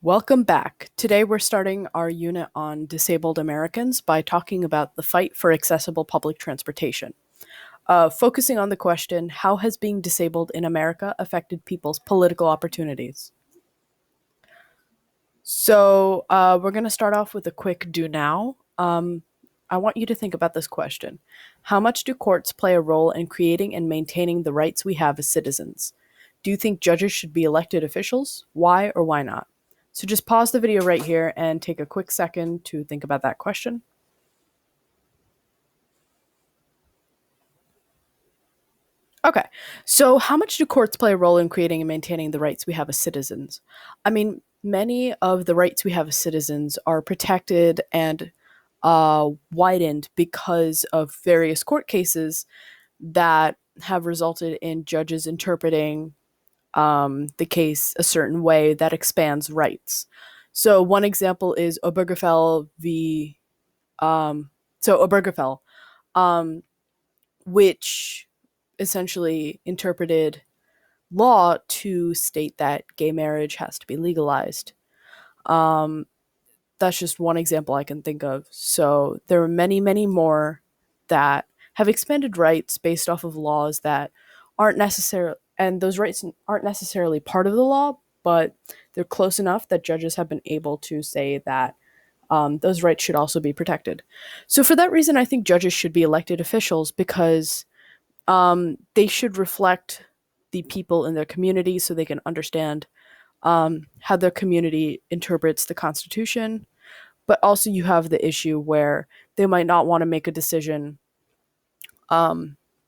Welcome back. Today we're starting our unit on disabled Americans by talking about the fight for accessible public transportation. Focusing on the question, how has being disabled in America affected people's political opportunities? So we're going to start off with a quick do now. I want you to think about this question. How much do courts play a role in creating and maintaining the rights we have as citizens? Do you think judges should be elected officials? Why or why not? So just pause the video right here and take a quick second to think about that question. Okay, so how much do courts play a role in creating and maintaining the rights we have as citizens? I mean, many of the rights we have as citizens are protected and widened because of various court cases that have resulted in judges interpreting the case a certain way that expands rights. So one example is Obergefell v. Obergefell, um, which essentially interpreted law to state that gay marriage has to be legalized. Um, that's just one example I can think of. So there are many, many more that have expanded rights based off of laws that aren't necessarily, and those rights aren't necessarily part of the law, but they're close enough that judges have been able to say that those rights should also be protected. So for that reason, I think judges should be elected officials because they should reflect the people in their community so they can understand how their community interprets the Constitution. But also, you have the issue where they might not want to make a decision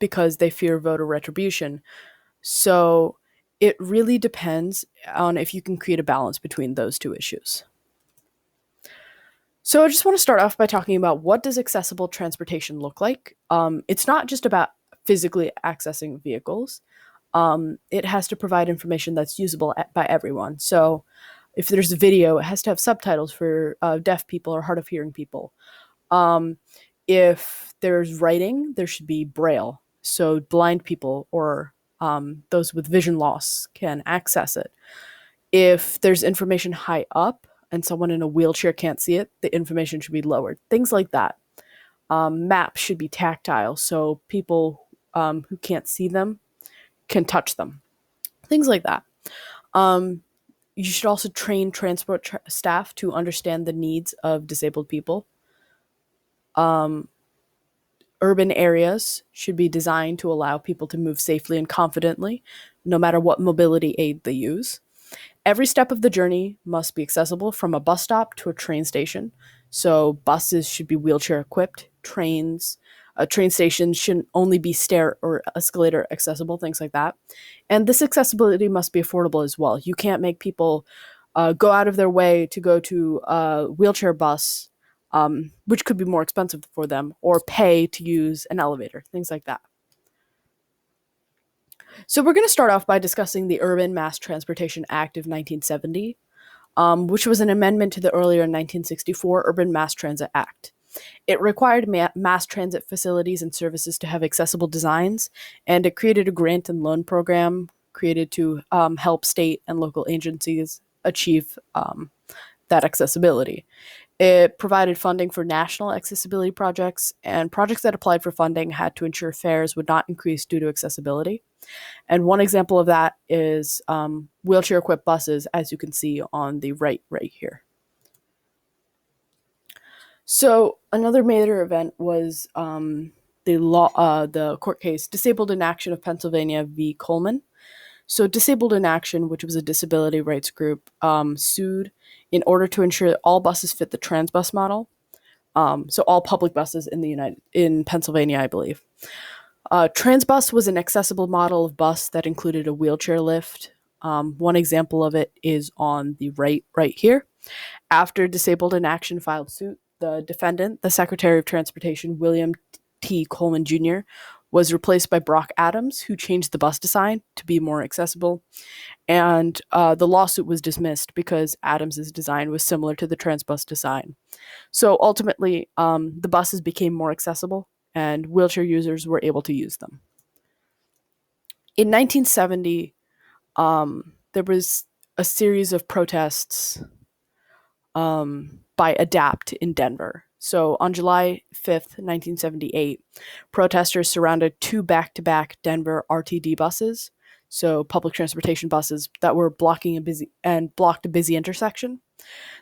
because they fear voter retribution. So it really depends on if you can create a balance between those two issues. So I just want to start off by talking about what does accessible transportation look like. It's not just about physically accessing vehicles. It has to provide information that's usable by everyone. So if there's a video, it has to have subtitles for deaf people or hard of hearing people. If there's writing, there should be braille, so blind people or those with vision loss can access it. If there's information high up and someone in a wheelchair can't see it, the information should be lowered. Things like that. Maps should be tactile, so people who can't see them can touch them. Things like that. You should also train transport staff to understand the needs of disabled people. Urban areas should be designed to allow people to move safely and confidently, no matter what mobility aid they use. Every step of the journey must be accessible from a bus stop to a train station. So buses should be wheelchair equipped, train stations shouldn't only be stair or escalator accessible, things like that. And this accessibility must be affordable as well. You can't make people go out of their way to go to a wheelchair bus, which could be more expensive for them, or pay to use an elevator, things like that. So we're going to start off by discussing the Urban Mass Transportation Act of 1970, which was an amendment to the earlier 1964 Urban Mass Transit Act. It required mass transit facilities and services to have accessible designs, and it created a grant and loan program created to help state and local agencies achieve that accessibility. It provided funding for national accessibility projects, and projects that applied for funding had to ensure fares would not increase due to accessibility. And one example of that is wheelchair-equipped buses, as you can see on the right here. So another major event was the court case Disabled in Action of Pennsylvania v. Coleman. So Disabled in Action, which was a disability rights group, sued in order to ensure that all buses fit the Transbus model. So all public buses in Pennsylvania, I believe. Transbus was an accessible model of bus that included a wheelchair lift. One example of it is on the right here. After Disabled in Action filed suit, the defendant, the Secretary of Transportation, William T. Coleman Jr., was replaced by Brock Adams, who changed the bus design to be more accessible. And the lawsuit was dismissed because Adams's design was similar to the Transbus design. So ultimately, the buses became more accessible, and wheelchair users were able to use them. In 1970, there was a series of protests by ADAPT in Denver. So on July 5th, 1978, protesters surrounded two back-to-back Denver RTD buses, so public transportation buses that were blocked a busy intersection.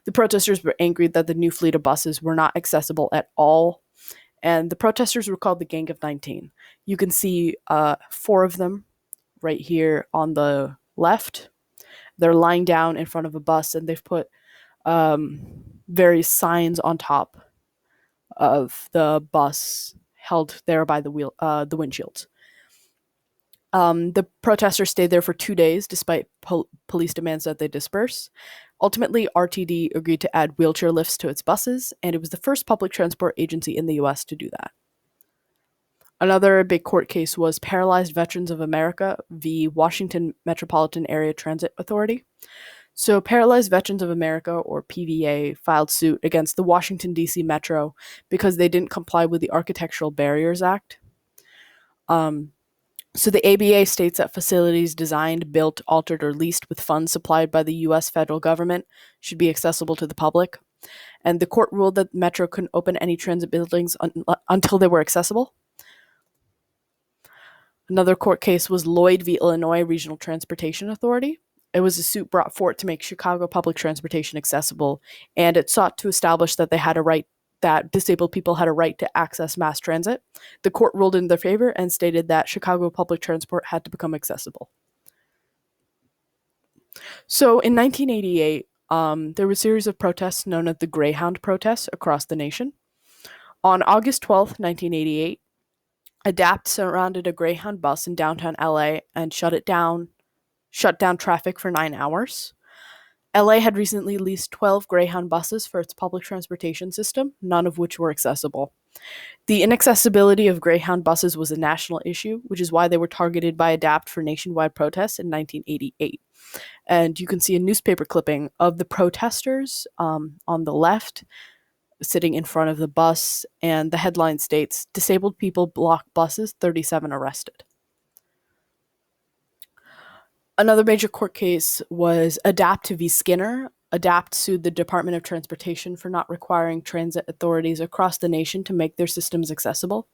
The protesters were angry that the new fleet of buses were not accessible at all, and the protesters were called the Gang of 19. You can see four of them right here on the left. They're lying down in front of a bus, and they've put various signs on top of the bus, held there by the windshields. The protesters stayed there for 2 days, despite police demands that they disperse. Ultimately, RTD agreed to add wheelchair lifts to its buses, and it was the first public transport agency in the US to do that. Another big court case was Paralyzed Veterans of America v. Washington Metropolitan Area Transit Authority. So, Paralyzed Veterans of America, or PVA, filed suit against the Washington, D.C. Metro because they didn't comply with the Architectural Barriers Act. So the ABA states that facilities designed, built, altered, or leased with funds supplied by the U.S. federal government should be accessible to the public. And the court ruled that Metro couldn't open any transit buildings until they were accessible. Another court case was Lloyd v. Illinois Regional Transportation Authority. It was a suit brought forth to make Chicago public transportation accessible, and it sought to establish that that disabled people had a right to access mass transit. The court ruled in their favor and stated that Chicago public transport had to become accessible. So in 1988, there was a series of protests known as the Greyhound Protests across the nation. On August 12th, 1988, ADAPT surrounded a Greyhound bus in downtown LA and shut down traffic for 9 hours. LA had recently leased 12 Greyhound buses for its public transportation system, none of which were accessible. The inaccessibility of Greyhound buses was a national issue, which is why they were targeted by ADAPT for nationwide protests in 1988. And you can see a newspaper clipping of the protesters on the left, sitting in front of the bus, and the headline states, "Disabled people block buses, 37 arrested." Another major court case was ADAPT v. Skinner. ADAPT sued the Department of Transportation for not requiring transit authorities across the nation to make their systems accessible.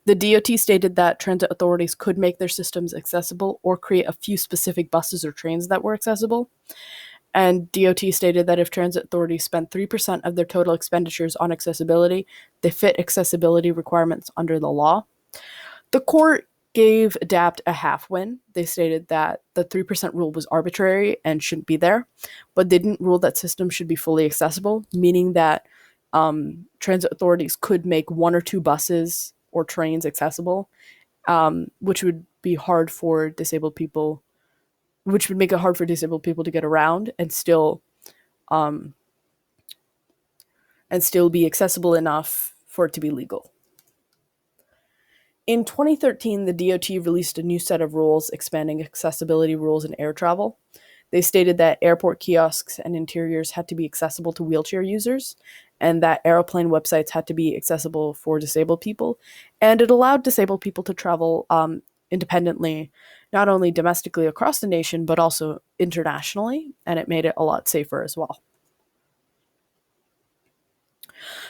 The DOT stated that transit authorities could make their systems accessible or create a few specific buses or trains that were accessible. And DOT stated that if transit authorities spent 3% of their total expenditures on accessibility, they fit accessibility requirements under the law. The court gave ADAPT a half win. They stated that the 3% rule was arbitrary and shouldn't be there, but they didn't rule that systems should be fully accessible, meaning that transit authorities could make one or two buses or trains accessible, which would be hard for disabled people, which would make it hard for disabled people to get around and still be accessible enough for it to be legal. In 2013, the DOT released a new set of rules expanding accessibility rules in air travel. They stated that airport kiosks and interiors had to be accessible to wheelchair users, and that airplane websites had to be accessible for disabled people. And it allowed disabled people to travel independently, not only domestically across the nation, but also internationally, and it made it a lot safer as well.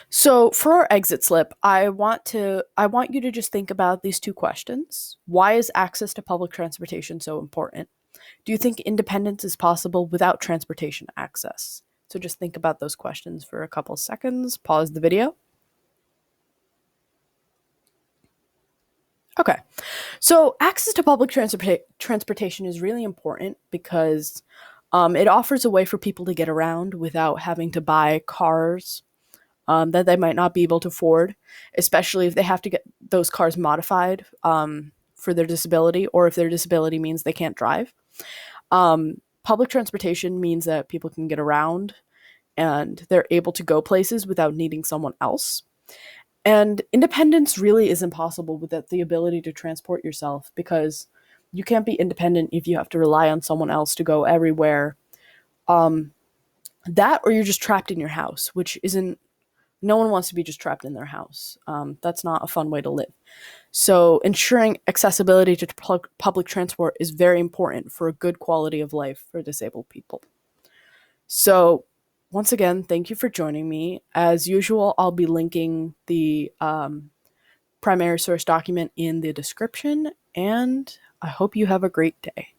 So for our exit slip, I want you to just think about these two questions. Why is access to public transportation so important? Do you think independence is possible without transportation access? So just think about those questions for a couple seconds. Pause the video. Okay. So access to public transportation is really important because it offers a way for people to get around without having to buy cars that they might not be able to afford, especially if they have to get those cars modified for their disability, or if their disability means they can't drive. Public transportation means that people can get around and they're able to go places without needing someone else. And independence really is impossible without the ability to transport yourself, because you can't be independent if you have to rely on someone else to go everywhere. That, or you're just trapped in your house, which isn't, no one wants to be just trapped in their house. That's not a fun way to live. So ensuring accessibility to public transport is very important for a good quality of life for disabled people. So once again, thank you for joining me. As usual, I'll be linking the primary source document in the description, and I hope you have a great day.